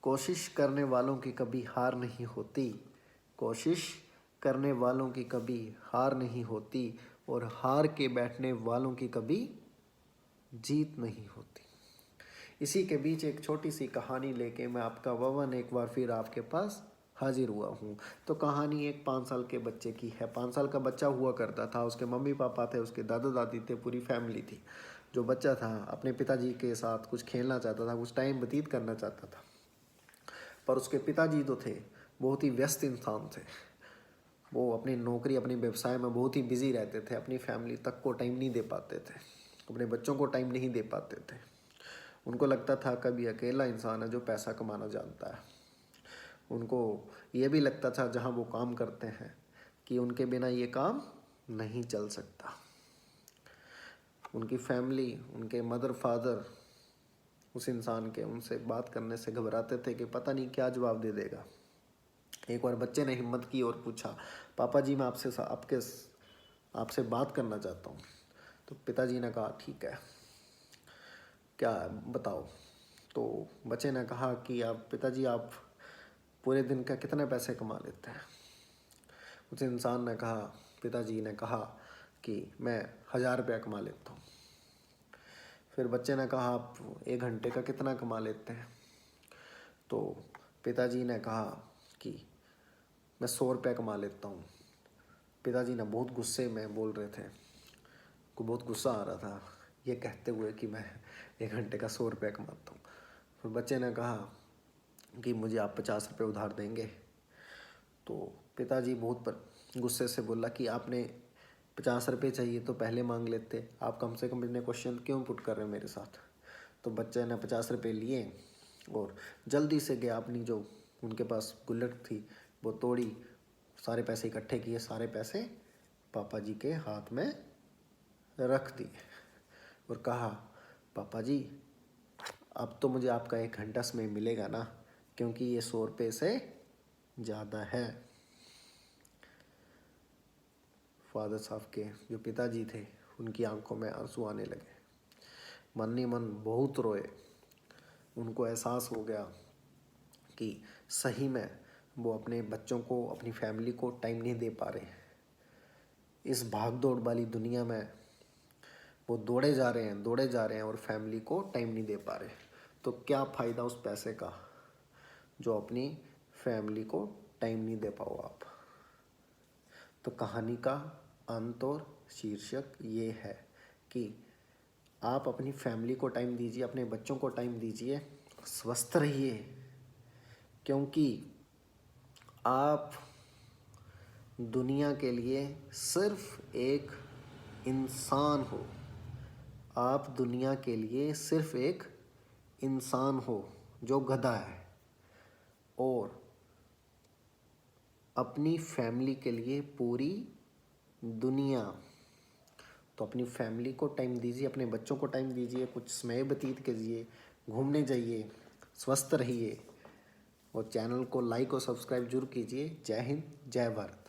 कोशिश करने वालों की कभी हार नहीं होती, कोशिश करने वालों की कभी हार नहीं होती, और हार के बैठने वालों की कभी जीत नहीं होती। इसी के बीच एक छोटी सी कहानी लेके मैं आपका ववन एक बार फिर आपके पास हाजिर हुआ हूँ। तो कहानी एक 5 साल के बच्चे की है। 5 साल का बच्चा हुआ करता था, उसके मम्मी पापा थे, उसके दादा दादी थे, पूरी फैमिली थी। जो बच्चा था अपने पिताजी के साथ कुछ खेलना चाहता था, कुछ टाइम व्यतीत करना चाहता था, पर उसके पिताजी तो थे बहुत ही व्यस्त इंसान थे। वो अपनी नौकरी, अपनी व्यवसाय में बहुत ही बिजी रहते थे, अपनी फैमिली तक को टाइम नहीं दे पाते थे, अपने बच्चों को टाइम नहीं दे पाते थे। उनको लगता था कभी अकेला इंसान है जो पैसा कमाना जानता है। उनको ये भी लगता था जहाँ वो काम करते हैं कि उनके बिना ये काम नहीं चल सकता। उनकी फैमिली, उनके मदर फादर उस इंसान के उनसे बात करने से घबराते थे कि पता नहीं क्या जवाब दे देगा। एक बार बच्चे ने हिम्मत की और पूछा, पापा जी मैं आपसे बात करना चाहता हूँ। तो पिताजी ने कहा ठीक है, क्या बताओ। तो बच्चे ने कहा कि आप पिताजी आप पूरे दिन का कितने पैसे कमा लेते हैं। उस इंसान ने कहा, पिताजी ने कहा कि मैं 1000 रुपया कमा लेता हूँ। फिर बच्चे ने कहा आप 1 घंटे का कितना कमा लेते हैं। तो पिताजी ने कहा कि मैं 100 रुपया कमा लेता हूँ। पिताजी ने बहुत गुस्से में बोल रहे थे, को बहुत गुस्सा आ रहा था ये कहते हुए कि मैं 1 घंटे का 100 रुपया कमाता हूँ। फिर बच्चे ने कहा कि मुझे आप 50 रुपये उधार देंगे। तो पिताजी बहुत गुस्से से बोला कि आपने 50 रुपये चाहिए तो पहले मांग लेते, आप कम से कम इतने क्वेश्चन क्यों पुट कर रहे हैं मेरे साथ। तो बच्चे ने 50 रुपये लिए और जल्दी से गया, अपनी जो उनके पास गुल्लक थी वो तोड़ी, सारे पैसे इकट्ठे किए, सारे पैसे पापा जी के हाथ में रख दिए और कहा, पापा जी अब तो मुझे आपका 1 घंटा समय मिलेगा ना, क्योंकि ये 100 रुपये से ज़्यादा है। फादर साहब के जो पिताजी थे उनकी आंखों में आंसू आने लगे, मन ही मन बहुत रोए। उनको एहसास हो गया कि सही में वो अपने बच्चों को, अपनी फैमिली को टाइम नहीं दे पा रहे। इस भाग दौड़ वाली दुनिया में वो दौड़े जा रहे हैं और फैमिली को टाइम नहीं दे पा रहे। तो क्या फ़ायदा उस पैसे का जो अपनी फैमिली को टाइम नहीं दे पाओ आप। तो कहानी का अंत और शीर्षक ये है कि आप अपनी फैमिली को टाइम दीजिए, अपने बच्चों को टाइम दीजिए, स्वस्थ रहिए, क्योंकि आप दुनिया के लिए सिर्फ एक इंसान हो। आप दुनिया के लिए सिर्फ एक इंसान हो जो गधा है, और अपनी फैमिली के लिए पूरी दुनिया। तो अपनी फैमिली को टाइम दीजिए, अपने बच्चों को टाइम दीजिए, कुछ समय व्यतीत कीजिए, घूमने जाइए, स्वस्थ रहिए, और चैनल को लाइक और सब्सक्राइब जरूर कीजिए। जय हिंद, जय भारत।